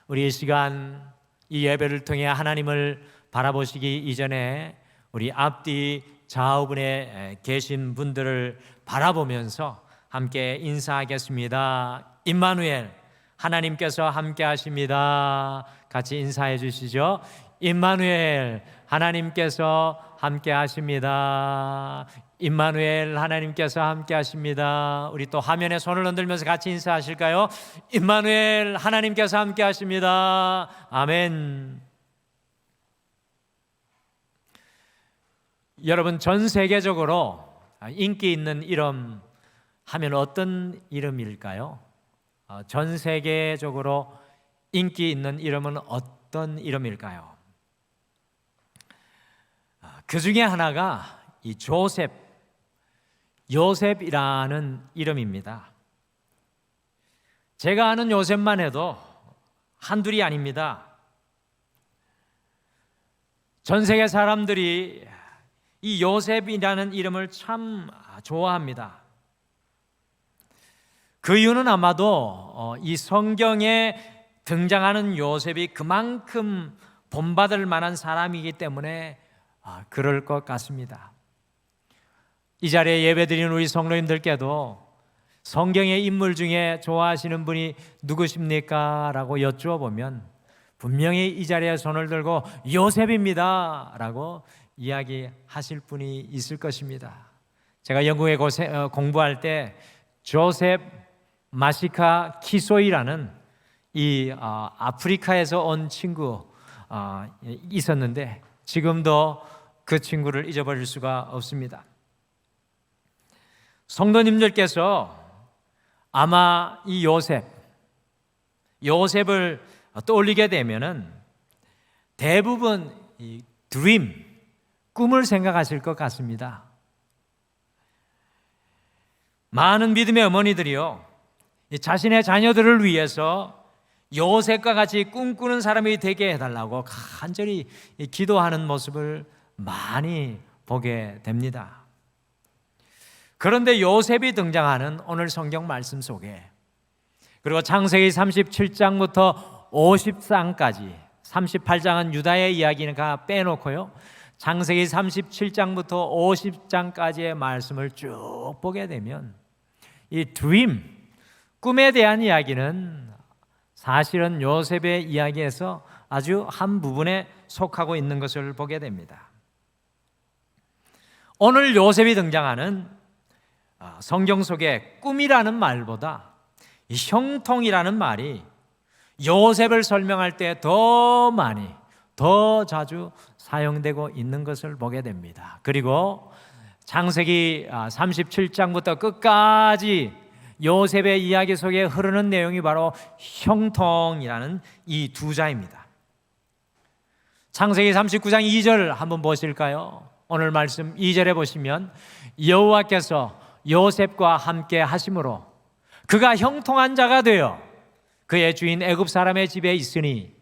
우리 이 시간 이 예배를 통해 하나님을 바라보시기 이전에 우리 앞뒤 좌우분에 계신 분들을 바라보면서 함께 인사하겠습니다. 임마누엘, 하나님께서 함께 하십니다. 같이 인사해 주시죠. 임마누엘, 하나님께서 함께 하십니다. 임마누엘, 하나님께서 함께 하십니다. 우리 또 화면에 손을 흔들면서 같이 인사하실까요? 임마누엘, 하나님께서 함께 하십니다. 아멘. 여러분, 전 세계적으로 인기 있는 이름 하면 어떤 이름일까요? 전 세계적으로 인기 있는 이름은 어떤 이름일까요? 그 중에 하나가 이 요셉이라는 이름입니다. 제가 아는 요셉만 해도 한둘이 아닙니다. 전 세계 사람들이 이 요셉이라는 이름을 참 좋아합니다. 그 이유는 아마도 이 성경에 등장하는 요셉이 그만큼 본받을 만한 사람이기 때문에 그럴 것 같습니다. 이 자리에 예배드리는 우리 성도님들께도 성경의 인물 중에 좋아하시는 분이 누구십니까? 라고 여쭈어보면 분명히 이 자리에 손을 들고 요셉입니다 라고 이야기하실 분이 있을 것입니다. 제가 영국에 공부할 때 조셉 마시카 키소이라는 이 아프리카에서 온 친구 있었는데 지금도 그 친구를 잊어버릴 수가 없습니다. 성도님들께서 아마 이 요셉을 떠올리게 되면은 대부분 이 꿈을 생각하실 것 같습니다. 많은 믿음의 어머니들이요, 자신의 자녀들을 위해서 요셉과 같이 꿈꾸는 사람이 되게 해달라고 간절히 기도하는 모습을 많이 보게 됩니다. 그런데 요셉이 등장하는 오늘 성경 말씀 속에, 그리고 창세기 37장부터 50장까지, 38장은 유다의 이야기니까 빼놓고요, 창세기 37장부터 50장까지의 말씀을 쭉 보게 되면 이 꿈에 대한 이야기는 사실은 요셉의 이야기에서 아주 한 부분에 속하고 있는 것을 보게 됩니다. 오늘 요셉이 등장하는 성경 속에 꿈이라는 말보다 이 형통이라는 말이 요셉을 설명할 때 더 자주 사용되고 있는 것을 보게 됩니다. 그리고 창세기 37장부터 끝까지 요셉의 이야기 속에 흐르는 내용이 바로 형통이라는 이 두 자입니다. 창세기 39장 2절 한번 보실까요? 오늘 말씀 2절에 보시면 여호와께서 요셉과 함께 하심으로 그가 형통한 자가 되어 그의 주인 애굽 사람의 집에 있으니,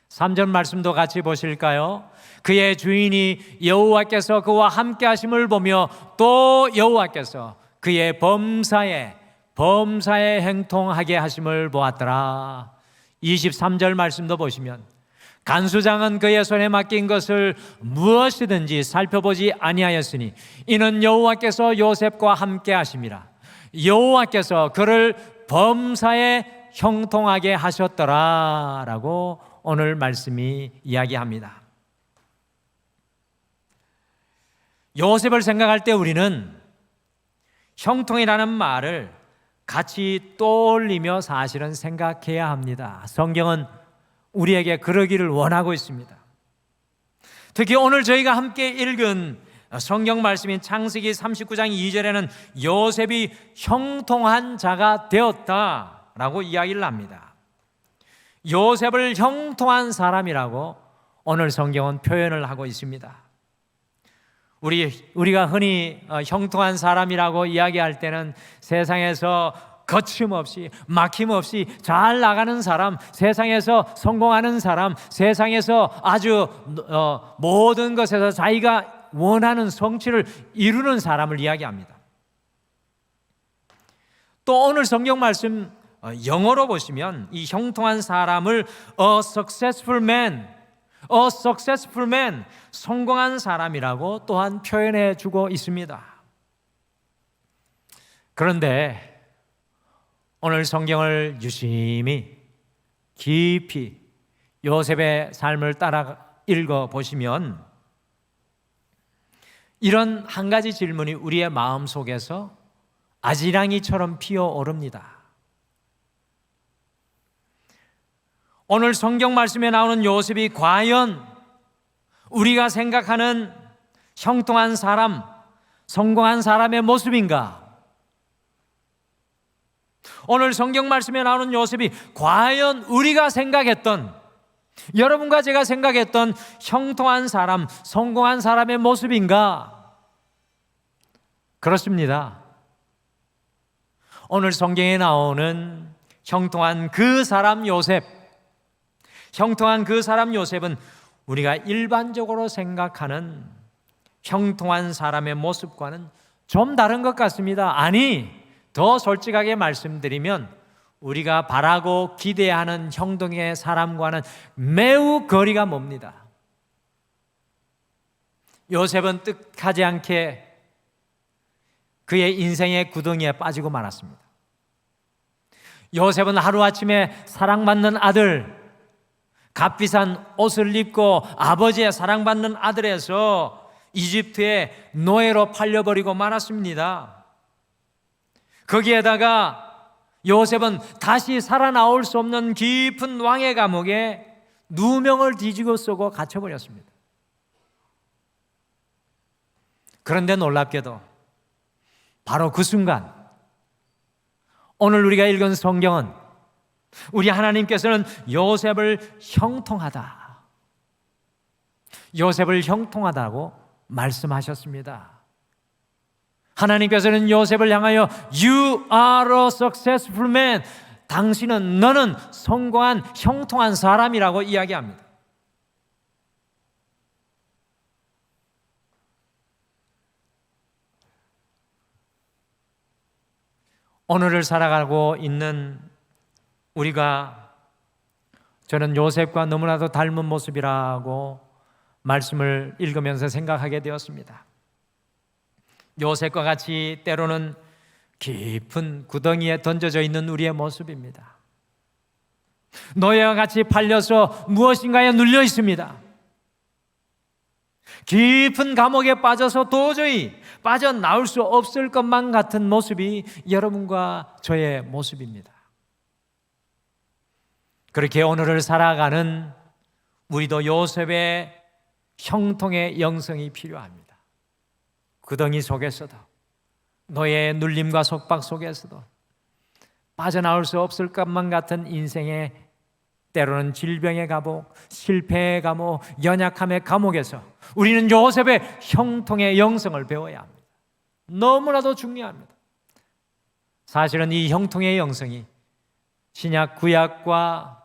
3절 말씀도 같이 보실까요? 그의 주인이 여호와께서 그와 함께 하심을 보며 또 여호와께서 그의 범사에 행통하게 하심을 보았더라. 23절 말씀도 보시면 간수장은 그의 손에 맡긴 것을 무엇이든지 살펴보지 아니하였으니 이는 여호와께서 요셉과 함께 하심이라. 여호와께서 그를 범사에 형통하게 하셨더라 라고 오늘 말씀이 이야기합니다. 요셉을 생각할 때 우리는 형통이라는 말을 같이 떠올리며 사실은 생각해야 합니다. 성경은 우리에게 그러기를 원하고 있습니다. 특히 오늘 저희가 함께 읽은 성경 말씀인 창세기 39장 2절에는 요셉이 형통한 자가 되었다라고 이야기를 합니다. 요셉을 형통한 사람이라고 오늘 성경은 표현을 하고 있습니다. 우리가 흔히 형통한 사람이라고 이야기할 때는 세상에서 거침없이 막힘없이 잘 나가는 사람, 세상에서 성공하는 사람, 세상에서 아주 모든 것에서 자기가 원하는 성취를 이루는 사람을 이야기합니다. 또 오늘 성경 말씀 영어로 보시면 이 형통한 사람을 a successful man, 성공한 사람이라고 또한 표현해 주고 있습니다. 그런데 오늘 성경을 유심히 깊이 요셉의 삶을 따라 읽어 보시면 이런 한 가지 질문이 우리의 마음 속에서 아지랑이처럼 피어오릅니다. 오늘 성경 말씀에 나오는 요셉이 과연 우리가 생각하는 형통한 사람, 성공한 사람의 모습인가? 오늘 성경 말씀에 나오는 요셉이 과연 우리가 생각했던, 여러분과 제가 생각했던 형통한 사람, 성공한 사람의 모습인가? 그렇습니다. 오늘 성경에 나오는 형통한 그 사람 요셉, 형통한 그 사람 요셉은 우리가 일반적으로 생각하는 형통한 사람의 모습과는 좀 다른 것 같습니다. 아니, 더 솔직하게 말씀드리면 우리가 바라고 기대하는 형통의 사람과는 매우 거리가 멉니다. 요셉은 뜻하지 않게 그의 인생의 구덩이에 빠지고 말았습니다. 요셉은 하루아침에 사랑받는 아들, 값비싼 옷을 입고 아버지의 사랑받는 아들에서 이집트의 노예로 팔려버리고 말았습니다. 거기에다가 요셉은 다시 살아나올 수 없는 깊은 왕의 감옥에 누명을 뒤지고 쓰고 갇혀버렸습니다. 그런데 놀랍게도 바로 그 순간 오늘 우리가 읽은 성경은 우리 하나님께서는 요셉을 형통하다고 말씀하셨습니다. 하나님께서는 요셉을 향하여 You are a successful man, 너는 성공한 형통한 사람이라고 이야기합니다. 오늘을 살아가고 있는 우리가 저는 요셉과 너무나도 닮은 모습이라고 말씀을 읽으면서 생각하게 되었습니다. 요셉과 같이 때로는 깊은 구덩이에 던져져 있는 우리의 모습입니다. 노예와 같이 팔려서 무엇인가에 눌려 있습니다. 깊은 감옥에 빠져서 도저히 빠져나올 수 없을 것만 같은 모습이 여러분과 저의 모습입니다. 그렇게 오늘을 살아가는 우리도 요셉의 형통의 영성이 필요합니다. 구덩이 속에서도, 노예의 눌림과 속박 속에서도, 빠져나올 수 없을 것만 같은 인생의 때로는 질병의 감옥, 실패의 감옥, 연약함의 감옥에서 우리는 요셉의 형통의 영성을 배워야 합니다. 너무나도 중요합니다. 사실은 이 형통의 영성이 신약 구약과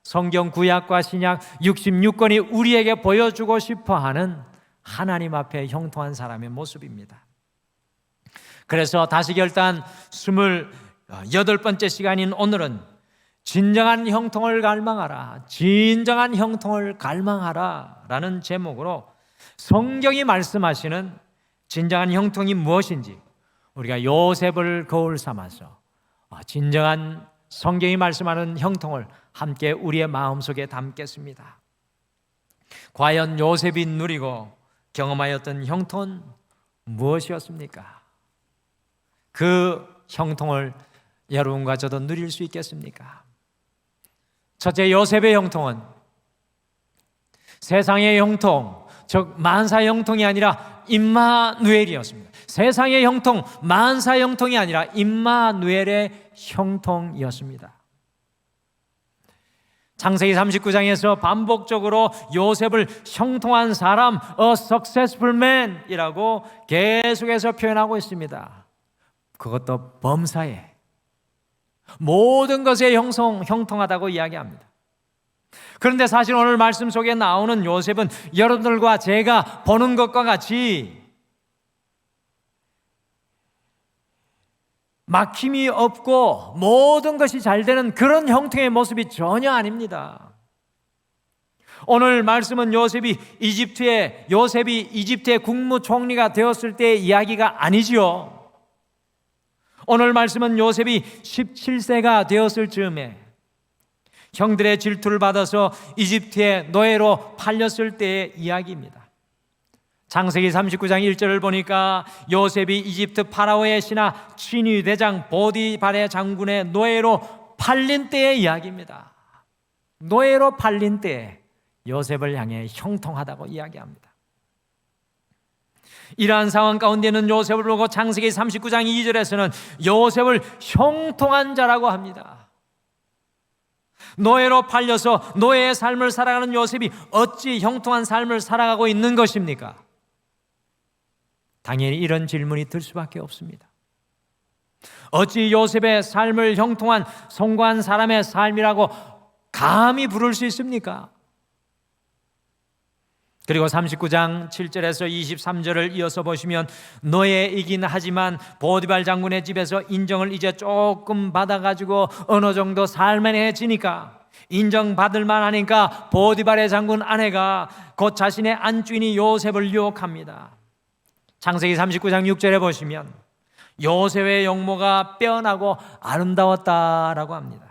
성경 구약과 신약 66권이 우리에게 보여주고 싶어하는 하나님 앞에 형통한 사람의 모습입니다. 그래서 다시결단 28번째 시간인 오늘은 진정한 형통을 갈망하라, 진정한 형통을 갈망하라 라는 제목으로 성경이 말씀하시는 진정한 형통이 무엇인지 우리가 요셉을 거울 삼아서 진정한 성경이 말씀하는 형통을 함께 우리의 마음속에 담겠습니다. 과연 요셉이 누리고 경험하였던 형통은 무엇이었습니까? 그 형통을 여러분과 저도 누릴 수 있겠습니까? 첫째, 요셉의 형통은 세상의 형통, 즉 만사 형통이 아니라 임마누엘이었습니다. 세상의 형통, 만사 형통이 아니라 임마누엘의 형통이었습니다. 창세기 39장에서 반복적으로 요셉을 형통한 사람, a successful man 이라고 계속해서 표현하고 있습니다. 그것도 범사에 모든 것에 형통하다고 이야기합니다. 그런데 사실 오늘 말씀 속에 나오는 요셉은 여러분들과 제가 보는 것과 같이 막힘이 없고 모든 것이 잘 되는 그런 형통의 모습이 전혀 아닙니다. 오늘 말씀은 요셉이 이집트의 국무총리가 되었을 때의 이야기가 아니지요. 오늘 말씀은 요셉이 17세가 되었을 즈음에 형들의 질투를 받아서 이집트의 노예로 팔렸을 때의 이야기입니다. 창세기 39장 1절을 보니까 요셉이 이집트 파라오의 신하 친위 대장 보디발의 장군의 노예로 팔린 때의 이야기입니다. 노예로 팔린 때에 요셉을 향해 형통하다고 이야기합니다. 이러한 상황 가운데는 요셉을 보고 창세기 39장 2절에서는 요셉을 형통한 자라고 합니다. 노예로 팔려서 노예의 삶을 살아가는 요셉이 어찌 형통한 삶을 살아가고 있는 것입니까? 당연히 이런 질문이 들 수밖에 없습니다. 어찌 요셉의 삶을 형통한 송구한 사람의 삶이라고 감히 부를 수 있습니까? 그리고 39장 7절에서 23절을 이어서 보시면 노예이긴 하지만 보디발 장군의 집에서 인정을 이제 조금 받아가지고 어느 정도 살만해지니까 인정받을 만하니까 보디발의 장군 아내가 곧 자신의 안주인이 요셉을 유혹합니다. 창세기 39장 6절에 보시면 요셉의 용모가 빼어나고 아름다웠다라고 합니다.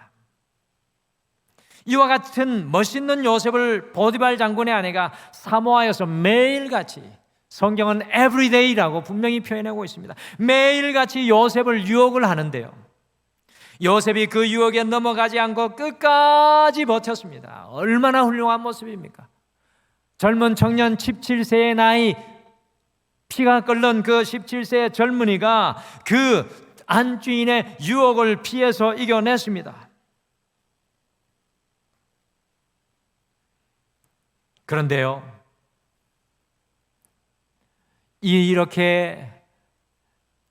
이와 같은 멋있는 요셉을 보디발 장군의 아내가 사모하여서 매일같이, 성경은 everyday라고 분명히 표현하고 있습니다. 매일같이 요셉을 유혹을 하는데요, 요셉이 그 유혹에 넘어가지 않고 끝까지 버텼습니다. 얼마나 훌륭한 모습입니까? 젊은 청년 17세의 나이, 피가 끓는 그 17세의 젊은이가 그 안주인의 유혹을 피해서 이겨냈습니다. 그런데요, 이렇게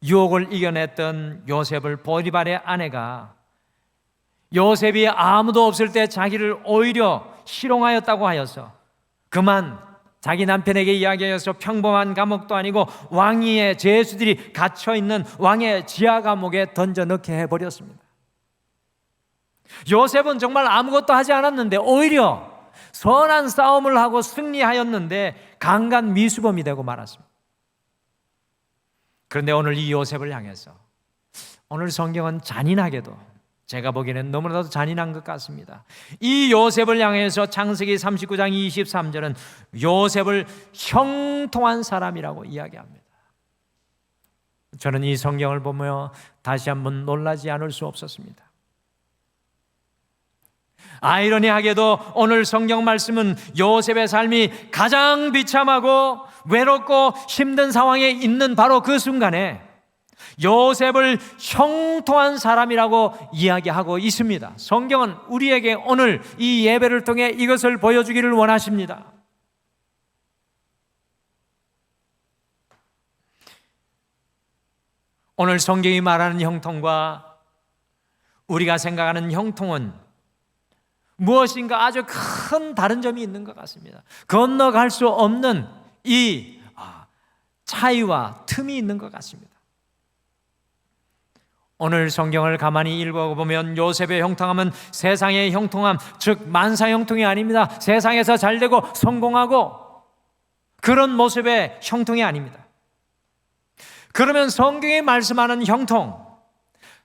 유혹을 이겨냈던 요셉을 보디발의 아내가 요셉이 아무도 없을 때 자기를 오히려 희롱하였다고 하여서 그만 자기 남편에게 이야기하여서 평범한 감옥도 아니고 왕위의 죄수들이 갇혀있는 왕의 지하 감옥에 던져 넣게 해버렸습니다. 요셉은 정말 아무것도 하지 않았는데 오히려 선한 싸움을 하고 승리하였는데 강간 미수범이 되고 말았습니다. 그런데 오늘 이 요셉을 향해서 오늘 성경은 잔인하게도, 제가 보기에는 너무나도 잔인한 것 같습니다. 이 요셉을 향해서 창세기 39장 23절은 요셉을 형통한 사람이라고 이야기합니다. 저는 이 성경을 보며 다시 한번 놀라지 않을 수 없었습니다. 아이러니하게도 오늘 성경 말씀은 요셉의 삶이 가장 비참하고 외롭고 힘든 상황에 있는 바로 그 순간에 요셉을 형통한 사람이라고 이야기하고 있습니다. 성경은 우리에게 오늘 이 예배를 통해 이것을 보여주기를 원하십니다. 오늘 성경이 말하는 형통과 우리가 생각하는 형통은 무엇인가 아주 큰 다른 점이 있는 것 같습니다. 건너갈 수 없는 이 차이와 틈이 있는 것 같습니다. 오늘 성경을 가만히 읽어보면 요셉의 형통함은 세상의 형통함, 즉 만사 형통이 아닙니다. 세상에서 잘되고 성공하고 그런 모습의 형통이 아닙니다. 그러면 성경이 말씀하는 형통,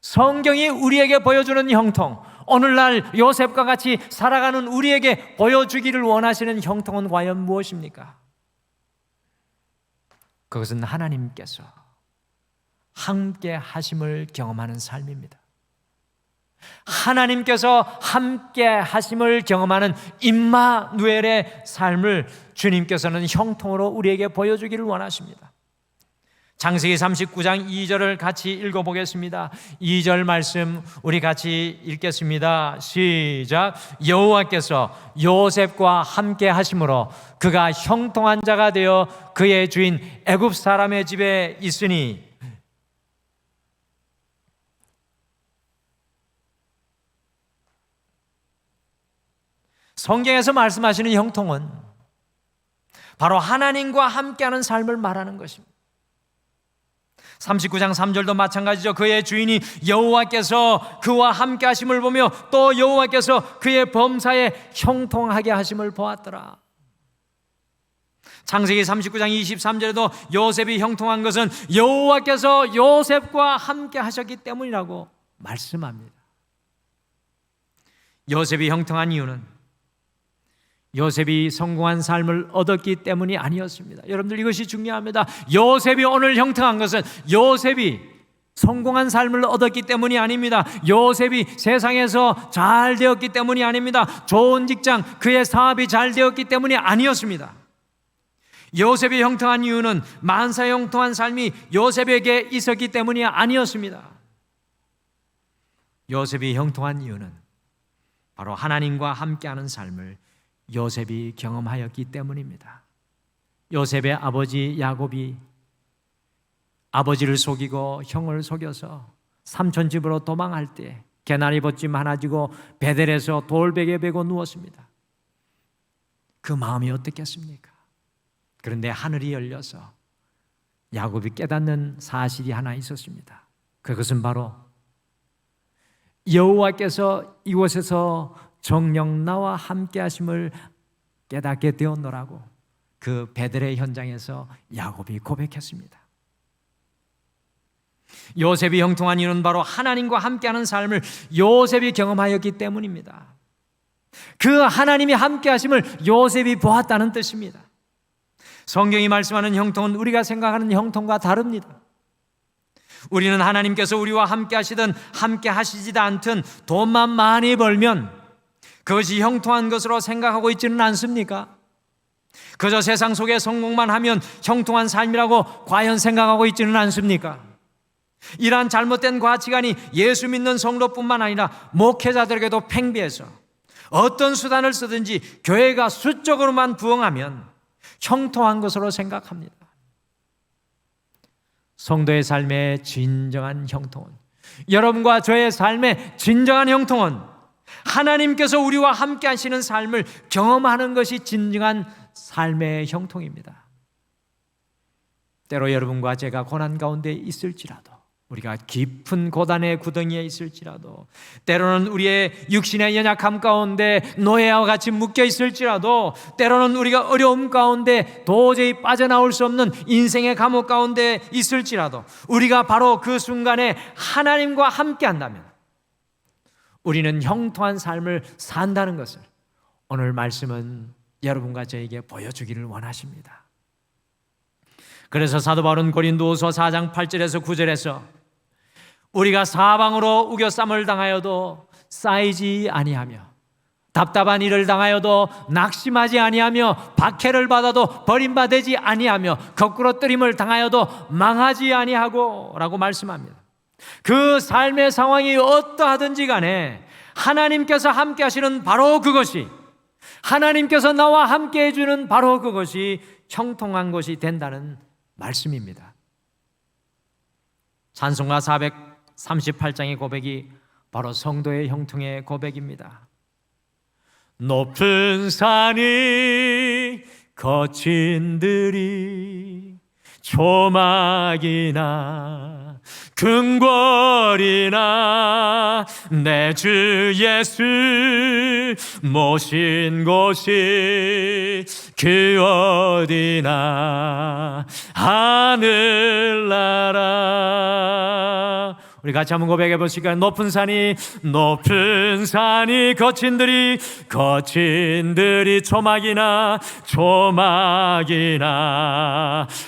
성경이 우리에게 보여주는 형통, 오늘날 요셉과 같이 살아가는 우리에게 보여주기를 원하시는 형통은 과연 무엇입니까? 그것은 하나님께서 함께 하심을 경험하는 삶입니다. 하나님께서 함께 하심을 경험하는 임마누엘의 삶을 주님께서는 형통으로 우리에게 보여주기를 원하십니다. 창세기 39장 2절을 같이 읽어보겠습니다. 2절 말씀 우리 같이 읽겠습니다. 시작. 여호와께서 요셉과 함께 하심으로 그가 형통한 자가 되어 그의 주인 애굽 사람의 집에 있으니. 성경에서 말씀하시는 형통은 바로 하나님과 함께하는 삶을 말하는 것입니다. 39장 3절도 마찬가지죠. 그의 주인이 여호와께서 그와 함께 하심을 보며 또 여호와께서 그의 범사에 형통하게 하심을 보았더라. 창세기 39장 23절에도 요셉이 형통한 것은 여호와께서 요셉과 함께 하셨기 때문이라고 말씀합니다. 요셉이 형통한 이유는 요셉이 성공한 삶을 얻었기 때문이 아니었습니다. 여러분들, 이것이 중요합니다. 요셉이 오늘 형통한 것은 요셉이 성공한 삶을 얻었기 때문이 아닙니다. 요셉이 세상에서 잘 되었기 때문이 아닙니다. 좋은 직장, 그의 사업이 잘 되었기 때문이 아니었습니다. 요셉이 형통한 이유는 만사 형통한 삶이 요셉에게 있었기 때문이 아니었습니다. 요셉이 형통한 이유는 바로 하나님과 함께하는 삶을 요셉이 경험하였기 때문입니다. 요셉의 아버지 야곱이 아버지를 속이고 형을 속여서 삼촌 집으로 도망할 때 개나리 벗짐 하나 지고 베델에서 돌베개 베고 누웠습니다. 그 마음이 어떻겠습니까? 그런데 하늘이 열려서 야곱이 깨닫는 사실이 하나 있었습니다. 그것은 바로 여호와께서 이곳에서 정녕 나와 함께 하심을 깨닫게 되었노라고 그 베델의 현장에서 야곱이 고백했습니다. 요셉이 형통한 이유는 바로 하나님과 함께하는 삶을 요셉이 경험하였기 때문입니다. 그 하나님이 함께 하심을 요셉이 보았다는 뜻입니다. 성경이 말씀하는 형통은 우리가 생각하는 형통과 다릅니다. 우리는 하나님께서 우리와 함께 하시든 함께 하시지도 않든 돈만 많이 벌면 그것이 형통한 것으로 생각하고 있지는 않습니까? 그저 세상 속에 성공만 하면 형통한 삶이라고 과연 생각하고 있지는 않습니까? 이러한 잘못된 가치관이 예수 믿는 성도뿐만 아니라 목회자들에게도 팽배해서 어떤 수단을 쓰든지 교회가 수적으로만 부흥하면 형통한 것으로 생각합니다. 성도의 삶의 진정한 형통은, 여러분과 저의 삶의 진정한 형통은 하나님께서 우리와 함께 하시는 삶을 경험하는 것이 진정한 삶의 형통입니다. 때로 여러분과 제가 고난 가운데 있을지라도, 우리가 깊은 고단의 구덩이에 있을지라도, 때로는 우리의 육신의 연약함 가운데 노예와 같이 묶여 있을지라도, 때로는 우리가 어려움 가운데 도저히 빠져나올 수 없는 인생의 감옥 가운데 있을지라도, 우리가 바로 그 순간에 하나님과 함께 한다면 우리는 형통한 삶을 산다는 것을 오늘 말씀은 여러분과 저에게 보여주기를 원하십니다. 그래서 사도 바울은 고린도후서 4장 8절에서 9절에서 우리가 사방으로 우겨쌈을 당하여도 쌓이지 아니하며, 답답한 일을 당하여도 낙심하지 아니하며, 박해를 받아도 버림받지 아니하며, 거꾸로 뜨림을 당하여도 망하지 아니하고 라고 말씀합니다. 그 삶의 상황이 어떠하든지 간에 하나님께서 함께 하시는 바로 그것이, 하나님께서 나와 함께 해주는 바로 그것이 형통한 것이 된다는 말씀입니다. 찬송가 438장의 고백이 바로 성도의 형통의 고백입니다. 높은 산이 거친 들이 조막이나 궁궐이나 내 주 예수 모신 곳이 그 어디나 하늘나라. 우리 같이 한번 고백해 보실까요? 높은 산이 거친 들이 조막이나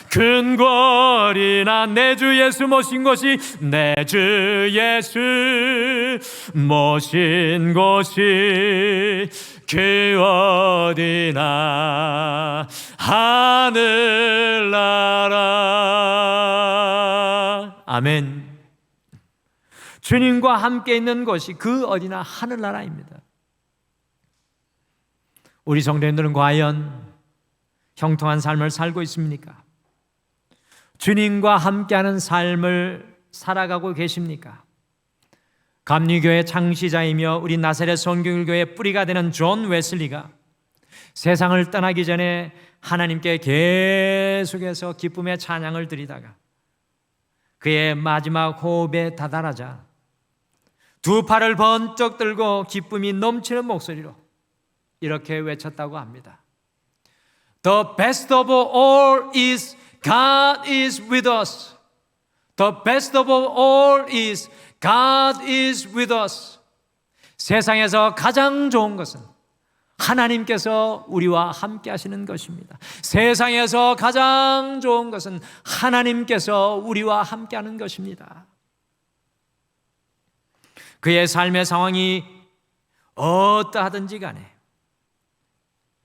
근거리나 내 주 예수 모신 곳이 그 어디나 하늘나라. 아멘. 주님과 함께 있는 것이 그 어디나 하늘나라입니다. 우리 성도님들은 과연 형통한 삶을 살고 있습니까? 주님과 함께하는 삶을 살아가고 계십니까? 감리교회 창시자이며 우리 나사렛 선교교회의 뿌리가 되는 존 웨슬리가 세상을 떠나기 전에 하나님께 계속해서 기쁨의 찬양을 드리다가 그의 마지막 호흡에 다다르자 두 팔을 번쩍 들고 기쁨이 넘치는 목소리로 이렇게 외쳤다고 합니다. The best of all is God is with us. The best of all is God is with us. 세상에서 가장 좋은 것은 하나님께서 우리와 함께 하시는 것입니다. 세상에서 가장 좋은 것은 하나님께서 우리와 함께 하는 것입니다. 그의 삶의 상황이 어떠하든지 간에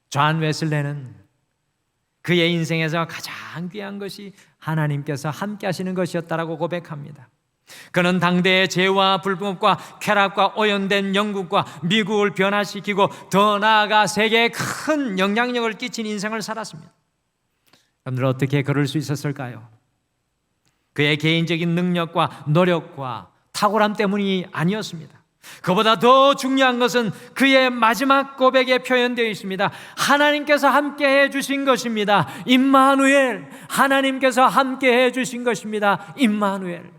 존 웨슬레는 그의 인생에서 가장 귀한 것이 하나님께서 함께 하시는 것이었다라고 고백합니다. 그는 당대의 죄와 불법과 쾌락과 오염된 영국과 미국을 변화시키고 더 나아가 세계에 큰 영향력을 끼친 인생을 살았습니다. 여러분들 어떻게 그럴 수 있었을까요? 그의 개인적인 능력과 노력과 탁월함 때문이 아니었습니다. 그보다 더 중요한 것은 그의 마지막 고백에 표현되어 있습니다. 하나님께서 함께 해주신 것입니다. 임마누엘. 하나님께서 함께 해주신 것입니다. 임마누엘.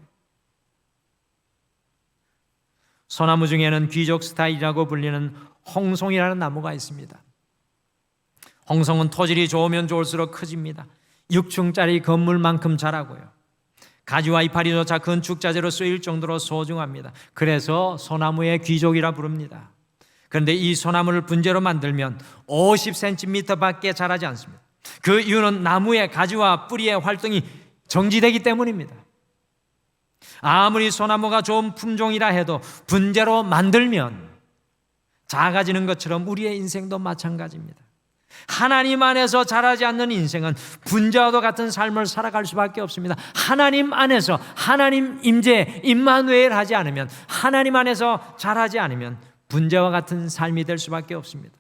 소나무 중에는 귀족 스타일이라고 불리는 홍송이라는 나무가 있습니다. 홍송은 토질이 좋으면 좋을수록 커집니다. 6층짜리 건물만큼 자라고요. 가지와 이파리조차 건축자재로 쓰일 정도로 소중합니다. 그래서 소나무의 귀족이라 부릅니다. 그런데 이 소나무를 분재로 만들면 50cm밖에 자라지 않습니다. 그 이유는 나무의 가지와 뿌리의 활동이 정지되기 때문입니다. 아무리 소나무가 좋은 품종이라 해도 분재로 만들면 작아지는 것처럼 우리의 인생도 마찬가지입니다. 하나님 안에서 자라지 않는 인생은 분재와도 같은 삶을 살아갈 수밖에 없습니다. 하나님 안에서 하나님 임재 임마누엘 하지 않으면, 하나님 안에서 자라지 않으면 분재와 같은 삶이 될 수밖에 없습니다.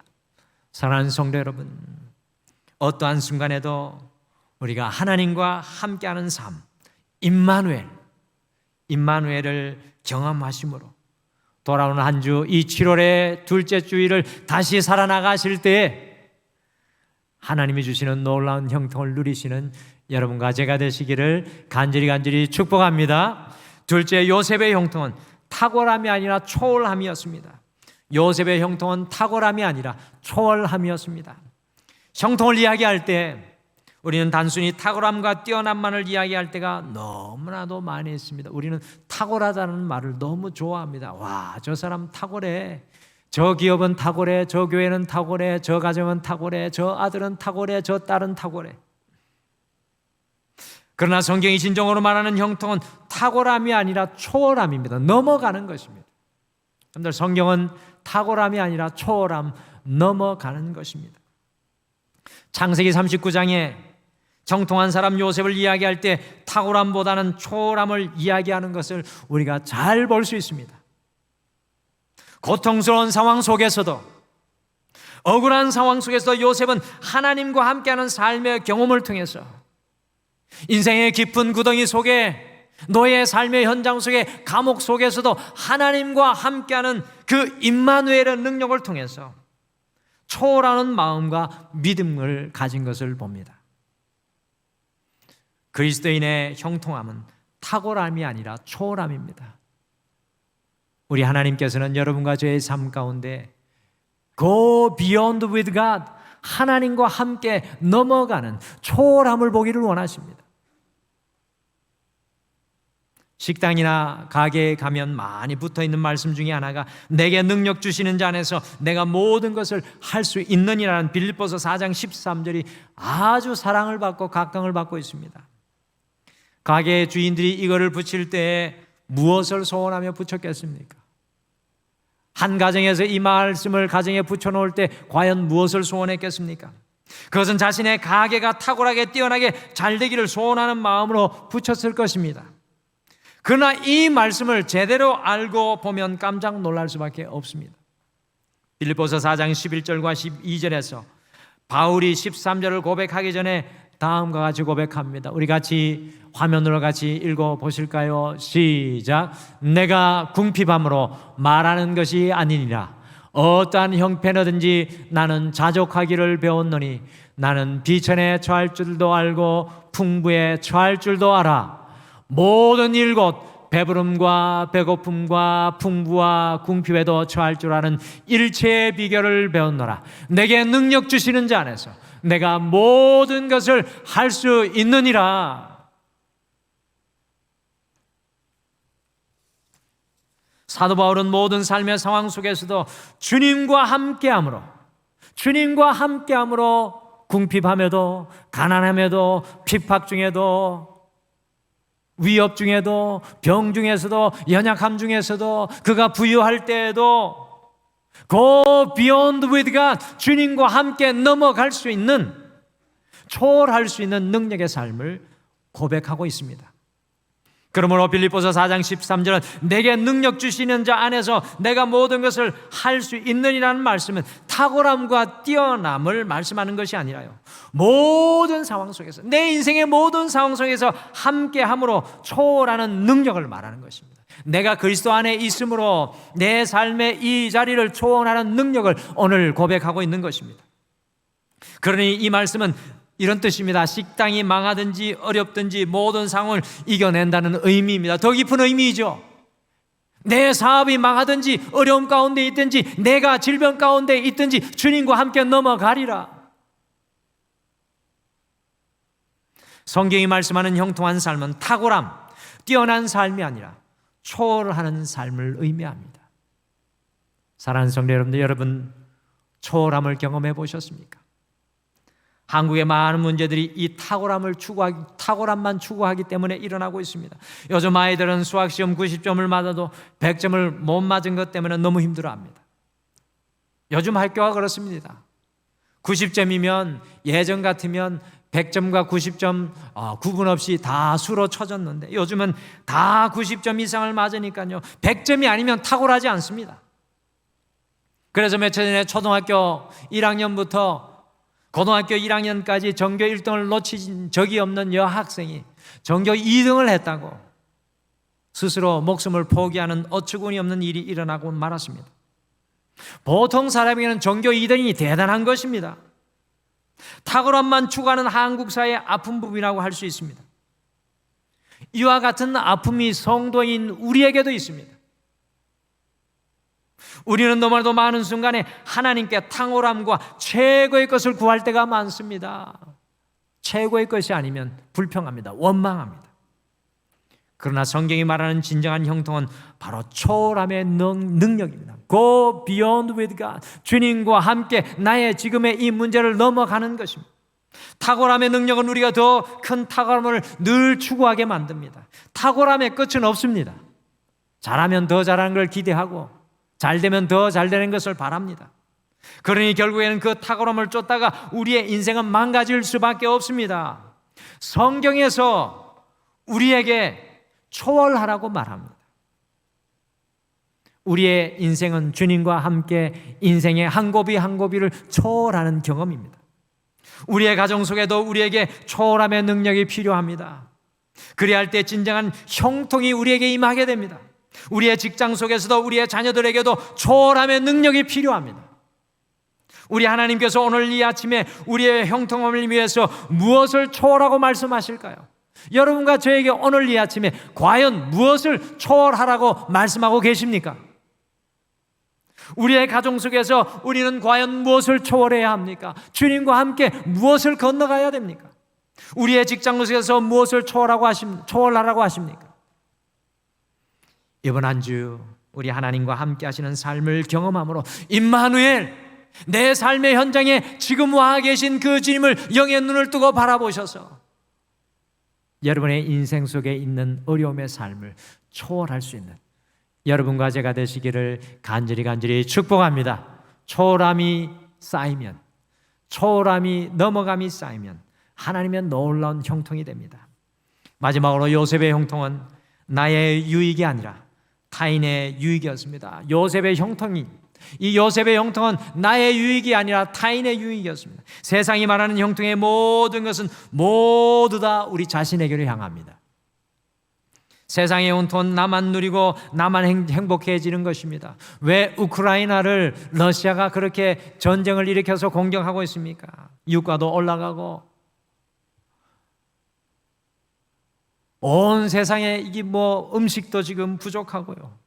사랑하는 성도 여러분, 어떠한 순간에도 우리가 하나님과 함께하는 삶, 임마누엘을 경험하심으로 돌아오는 한 주, 이 7월의 둘째 주일을 다시 살아나가실 때에 하나님이 주시는 놀라운 형통을 누리시는 여러분과 제가 되시기를 간절히 축복합니다. 둘째, 요셉의 형통은 탁월함이 아니라 초월함이었습니다. 요셉의 형통은 탁월함이 아니라 초월함이었습니다. 형통을 이야기할 때 우리는 단순히 탁월함과 뛰어남만을 이야기할 때가 너무나도 많이 있습니다. 우리는 탁월하다는 말을 너무 좋아합니다. 와, 저 사람 탁월해. 저 기업은 탁월해, 저 교회는 탁월해, 저 가정은 탁월해, 저 아들은 탁월해, 저 딸은 탁월해. 그러나 성경이 진정으로 말하는 형통은 탁월함이 아니라 초월함입니다. 넘어가는 것입니다. 여러분들, 성경은 탁월함이 아니라 초월함, 넘어가는 것입니다. 창세기 39장에 정통한 사람 요셉을 이야기할 때 탁월함보다는 초월함을 이야기하는 것을 우리가 잘 볼 수 있습니다. 고통스러운 상황 속에서도, 억울한 상황 속에서 요셉은 하나님과 함께하는 삶의 경험을 통해서 인생의 깊은 구덩이 속에, 노예의 삶의 현장 속에, 감옥 속에서도 하나님과 함께하는 그 임마누엘의 능력을 통해서 초월하는 마음과 믿음을 가진 것을 봅니다. 그리스도인의 형통함은 탁월함이 아니라 초월함입니다. 우리 하나님께서는 여러분과 저의 삶 가운데 Go beyond with God, 하나님과 함께 넘어가는 초월함을 보기를 원하십니다. 식당이나 가게에 가면 많이 붙어있는 말씀 중에 하나가 내게 능력 주시는 자 안에서 내가 모든 것을 할 수 있느니라는 빌립보서 4장 13절이 아주 사랑을 받고 각광을 받고 있습니다. 가게 주인들이 이거를 붙일 때에 무엇을 소원하며 붙였겠습니까? 한 가정에서 이 말씀을 가정에 붙여놓을 때 과연 무엇을 소원했겠습니까? 그것은 자신의 가게가 탁월하게 뛰어나게 잘 되기를 소원하는 마음으로 붙였을 것입니다. 그러나 이 말씀을 제대로 알고 보면 깜짝 놀랄 수밖에 없습니다. 빌립보서 4장 11절과 12절에서 바울이 13절을 고백하기 전에 다음과 같이 고백합니다. 우리 같이 화면으로 같이 읽어보실까요? 시작. 내가 궁핍함으로 말하는 것이 아니니라. 어떠한 형편이든지 나는 자족하기를 배웠노니 나는 비천에 처할 줄도 알고 풍부에 처할 줄도 알아. 모든 일곱 배부름과 배고픔과 풍부와 궁핍에도 처할 줄 아는 일체의 비결을 배웠노라. 내게 능력 주시는 자 안에서 내가 모든 것을 할 수 있느니라. 사도 바울은 모든 삶의 상황 속에서도 주님과 함께함으로 궁핍함에도 가난함에도 핍박 중에도 위협 중에도 병 중에서도 연약함 중에서도 그가 부유할 때에도 Go beyond with God, 주님과 함께 넘어갈 수 있는, 초월할 수 있는 능력의 삶을 고백하고 있습니다. 그러므로 빌립보서 4장 13절은 내게 능력 주시는 자 안에서 내가 모든 것을 할 수 있느니라는 말씀은 탁월함과 뛰어남을 말씀하는 것이 아니라요, 모든 상황 속에서, 내 인생의 모든 상황 속에서 함께함으로 초월하는 능력을 말하는 것입니다. 내가 그리스도 안에 있으므로 내 삶의 이 자리를 초월하는 능력을 오늘 고백하고 있는 것입니다. 그러니 이 말씀은 이런 뜻입니다. 식당이 망하든지 어렵든지 모든 상황을 이겨낸다는 의미입니다. 더 깊은 의미이죠. 내 사업이 망하든지 어려움 가운데 있든지 내가 질병 가운데 있든지 주님과 함께 넘어가리라. 성경이 말씀하는 형통한 삶은 탁월함, 뛰어난 삶이 아니라 초월하는 삶을 의미합니다. 사랑하는 성도 여러분들, 여러분 초월함을 경험해 보셨습니까? 한국의 많은 문제들이 이 탁월함만 추구하기 때문에 일어나고 있습니다. 요즘 아이들은 수학시험 90점을 맞아도 100점을 못 맞은 것 때문에 너무 힘들어합니다. 요즘 학교가 그렇습니다. 90점이면 예전 같으면 100점과 90점 구분 없이 다 수로 쳐졌는데 요즘은 다 90점 이상을 맞으니까요, 100점이 아니면 탁월하지 않습니다. 그래서 며칠 전에 초등학교 1학년부터 고등학교 1학년까지 전교 1등을 놓친 적이 없는 여학생이 전교 2등을 했다고 스스로 목숨을 포기하는 어처구니 없는 일이 일어나고 말았습니다. 보통 사람에게는 전교 2등이 대단한 것입니다. 탁월함만 추구하는 한국 사회의 아픈 부분이라고 할 수 있습니다. 이와 같은 아픔이 성도인 우리에게도 있습니다. 우리는 너무나도 많은 순간에 하나님께 탁월함과 최고의 것을 구할 때가 많습니다. 최고의 것이 아니면 불평합니다. 원망합니다. 그러나 성경이 말하는 진정한 형통은 바로 초월함의 능력입니다. Go beyond with God. 주님과 함께 나의 지금의 이 문제를 넘어가는 것입니다. 탁월함의 능력은 우리가 더 큰 탁월함을 늘 추구하게 만듭니다. 탁월함의 끝은 없습니다. 잘하면 더 잘하는 걸 기대하고 잘 되면 더 잘 되는 것을 바랍니다. 그러니 결국에는 그 탁월함을 쫓다가 우리의 인생은 망가질 수밖에 없습니다. 성경에서 우리에게 초월하라고 말합니다. 우리의 인생은 주님과 함께 인생의 한 고비 한 고비를 초월하는 경험입니다. 우리의 가정 속에도 우리에게 초월함의 능력이 필요합니다. 그래야 할 때 진정한 형통이 우리에게 임하게 됩니다. 우리의 직장 속에서도 우리의 자녀들에게도 초월함의 능력이 필요합니다. 우리 하나님께서 오늘 이 아침에 우리의 형통함을 위해서 무엇을 초월하고 말씀하실까요? 여러분과 저에게 오늘 이 아침에 과연 무엇을 초월하라고 말씀하고 계십니까? 우리의 가정 속에서 우리는 과연 무엇을 초월해야 합니까? 주님과 함께 무엇을 건너가야 됩니까? 우리의 직장 속에서 무엇을 초월하라고 하십니까? 이번 한 주 우리 하나님과 함께 하시는 삶을 경험함으로 임마누엘, 내 삶의 현장에 지금 와 계신 그 주님을 영의 눈을 뜨고 바라보셔서 여러분의 인생 속에 있는 어려움의 삶을 초월할 수 있는 여러분과 제가 되시기를 간절히 축복합니다. 초월함이 쌓이면, 초월함이 넘어감이 쌓이면 하나님의 놀라운 형통이 됩니다. 마지막으로 요셉의 형통은 나의 유익이 아니라 타인의 유익이었습니다. 요셉의 형통은 나의 유익이 아니라 타인의 유익이었습니다. 세상이 말하는 형통의 모든 것은 모두 다 우리 자신에게로 향합니다. 세상의 형통은 나만 누리고 나만 행복해지는 것입니다. 왜 우크라이나를 러시아가 그렇게 전쟁을 일으켜서 공격하고 있습니까? 유가도 올라가고 온 세상에 이게 음식도 지금 부족하고요.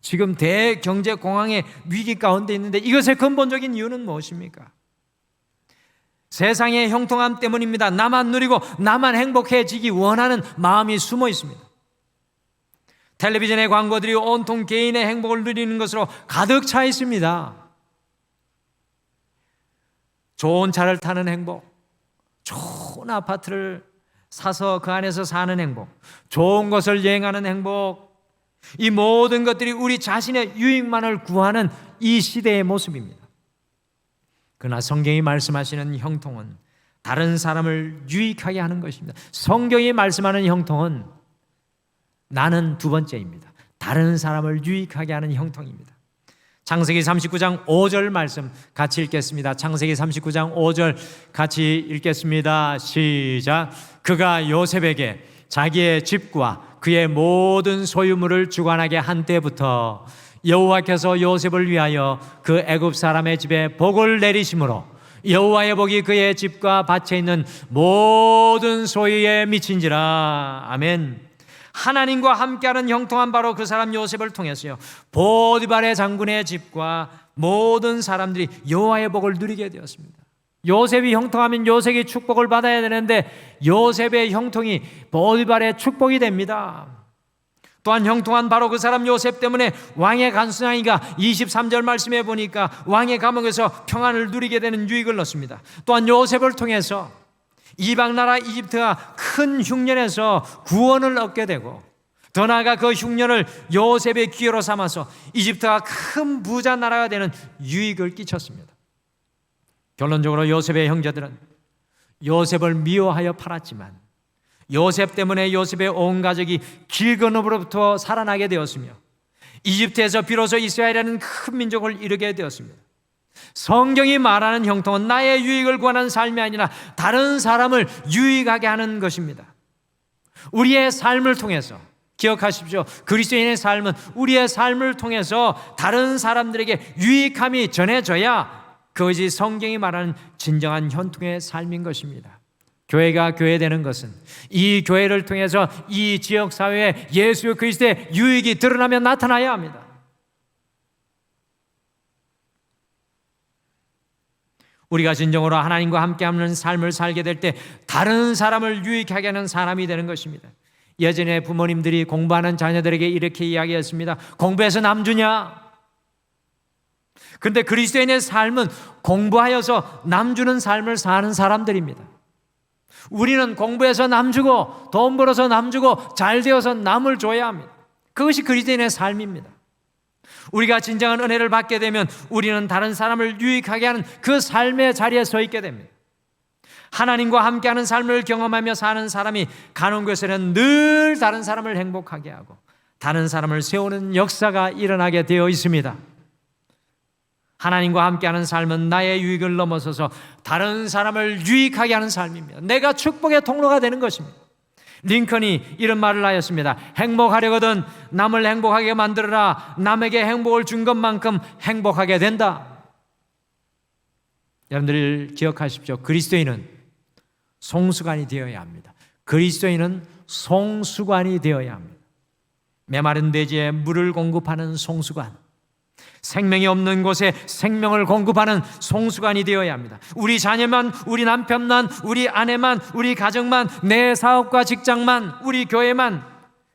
지금 대경제 공황의 위기 가운데 있는데 이것의 근본적인 이유는 무엇입니까? 세상의 형통함 때문입니다. 나만 누리고 나만 행복해지기 원하는 마음이 숨어 있습니다. 텔레비전의 광고들이 온통 개인의 행복을 누리는 것으로 가득 차 있습니다. 좋은 차를 타는 행복, 좋은 아파트를 사서 그 안에서 사는 행복, 좋은 곳을 여행하는 행복, 이 모든 것들이 우리 자신의 유익만을 구하는 이 시대의 모습입니다. 그러나 성경이 말씀하시는 형통은 다른 사람을 유익하게 하는 것입니다. 성경이 말씀하는 형통은 나는 두 번째입니다. 다른 사람을 유익하게 하는 형통입니다. 창세기 39장 5절 말씀 같이 읽겠습니다. 창세기 39장 5절 같이 읽겠습니다. 시작. 그가 요셉에게 자기의 집과 그의 모든 소유물을 주관하게 한 때부터 여호와께서 요셉을 위하여 그 애굽 사람의 집에 복을 내리심으로 여호와의 복이 그의 집과 밭에 있는 모든 소유에 미친지라. 아멘. 하나님과 함께하는 형통한 바로 그 사람 요셉을 통해서요, 보디발의 장군의 집과 모든 사람들이 여호와의 복을 누리게 되었습니다. 요셉이 형통하면 요셉이 축복을 받아야 되는데 요셉의 형통이 보디발의 축복이 됩니다. 또한 형통한 바로 그 사람 요셉 때문에 왕의 간수장이가 23절 말씀해 보니까 왕의 감옥에서 평안을 누리게 되는 유익을 얻습니다. 또한 요셉을 통해서 이방 나라 이집트가 큰 흉년에서 구원을 얻게 되고, 더 나아가 그 흉년을 요셉의 기회로 삼아서 이집트가 큰 부자 나라가 되는 유익을 끼쳤습니다. 결론적으로 요셉의 형제들은 요셉을 미워하여 팔았지만 요셉 때문에 요셉의 온 가족이 길건업으로부터 살아나게 되었으며 이집트에서 비로소 이스라엘이라는 큰 민족을 이루게 되었습니다. 성경이 말하는 형통은 나의 유익을 구하는 삶이 아니라 다른 사람을 유익하게 하는 것입니다. 우리의 삶을 통해서, 기억하십시오, 그리스도인의 삶은 우리의 삶을 통해서 다른 사람들에게 유익함이 전해져야 그것이 성경이 말하는 진정한 현통의 삶인 것입니다. 교회가 교회되는 것은 이 교회를 통해서 이 지역사회에 예수 그리스도의 유익이 드러나며 나타나야 합니다. 우리가 진정으로 하나님과 함께하는 삶을 살게 될 때 다른 사람을 유익하게 하는 사람이 되는 것입니다. 예전에 부모님들이 공부하는 자녀들에게 이렇게 이야기했습니다. 공부해서 남 주냐? 그런데 그리스도인의 삶은 공부하여서 남 주는 삶을 사는 사람들입니다. 우리는 공부해서 남 주고 돈 벌어서 남 주고 잘 되어서 남을 줘야 합니다. 그것이 그리스도인의 삶입니다. 우리가 진정한 은혜를 받게 되면 우리는 다른 사람을 유익하게 하는 그 삶의 자리에 서 있게 됩니다. 하나님과 함께하는 삶을 경험하며 사는 사람이 가는 곳에는 늘 다른 사람을 행복하게 하고 다른 사람을 세우는 역사가 일어나게 되어 있습니다. 하나님과 함께하는 삶은 나의 유익을 넘어서서 다른 사람을 유익하게 하는 삶입니다. 내가 축복의 통로가 되는 것입니다. 링컨이 이런 말을 하였습니다. 행복하려거든 남을 행복하게 만들어라. 남에게 행복을 준 것만큼 행복하게 된다. 여러분들 기억하십시오. 그리스도인은 송수관이 되어야 합니다. 그리스도인은 송수관이 되어야 합니다. 메마른 대지에 물을 공급하는 송수관, 생명이 없는 곳에 생명을 공급하는 송수관이 되어야 합니다. 우리 자녀만, 우리 남편만, 우리 아내만, 우리 가정만, 내 사업과 직장만, 우리 교회만,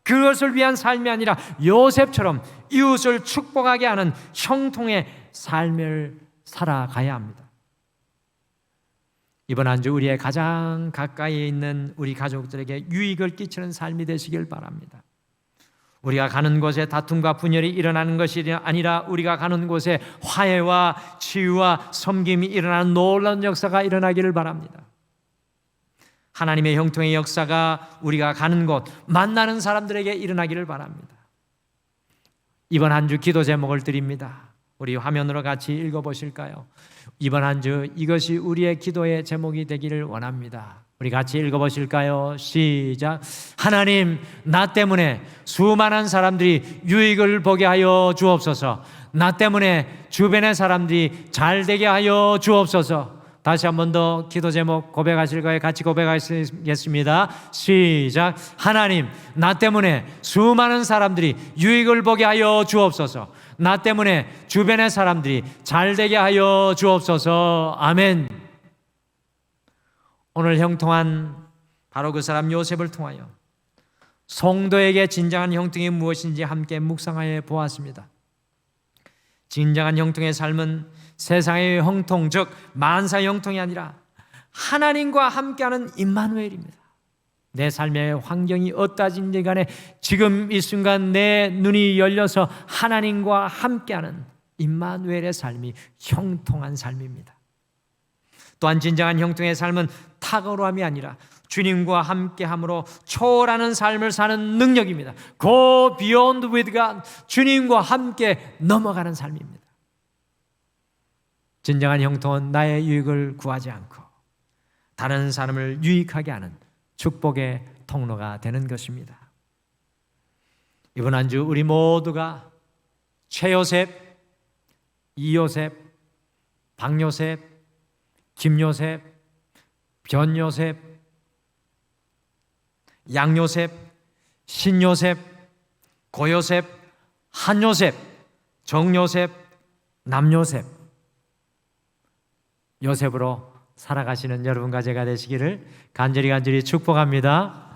그것을 위한 삶이 아니라 요셉처럼 이웃을 축복하게 하는 형통의 삶을 살아가야 합니다. 이번 한 주 우리의 가장 가까이에 있는 우리 가족들에게 유익을 끼치는 삶이 되시길 바랍니다. 우리가 가는 곳에 다툼과 분열이 일어나는 것이 아니라 우리가 가는 곳에 화해와 치유와 섬김이 일어나는 놀라운 역사가 일어나기를 바랍니다. 하나님의 형통의 역사가 우리가 가는 곳, 만나는 사람들에게 일어나기를 바랍니다. 이번 한 주 기도 제목을 드립니다. 우리 화면으로 같이 읽어보실까요? 이번 한 주 이것이 우리의 기도의 제목이 되기를 원합니다. 우리 같이 읽어보실까요? 시작. 하나님, 나 때문에 수많은 사람들이 유익을 보게 하여 주옵소서. 나 때문에 주변의 사람들이 잘 되게 하여 주옵소서. 다시 한 번 더 기도 제목 고백하실 거예요. 같이 고백하겠습니다. 시작. 하나님, 나 때문에 수많은 사람들이 유익을 보게 하여 주옵소서. 나 때문에 주변의 사람들이 잘 되게 하여 주옵소서. 아멘. 오늘 형통한 바로 그 사람 요셉을 통하여 성도에게 진정한 형통이 무엇인지 함께 묵상하여 보았습니다. 진정한 형통의 삶은 세상의 형통, 즉 만사의 형통이 아니라 하나님과 함께하는 임마누엘입니다. 내 삶의 환경이 어떠하든지 간에 지금 이 순간 내 눈이 열려서 하나님과 함께하는 임마누엘의 삶이 형통한 삶입니다. 또한 진정한 형통의 삶은 탁월함이 아니라 주님과 함께함으로 초월하는 삶을 사는 능력입니다. Go beyond with God, 주님과 함께 넘어가는 삶입니다. 진정한 형통은 나의 유익을 구하지 않고 다른 사람을 유익하게 하는 축복의 통로가 되는 것입니다. 이번 한 주 우리 모두가 최요셉, 이요셉, 박요셉, 김요셉, 변요셉, 양요셉, 신요셉, 고요셉, 한요셉, 정요셉, 남요셉, 요셉으로 살아가시는 여러분과 제가 되시기를 간절히 축복합니다.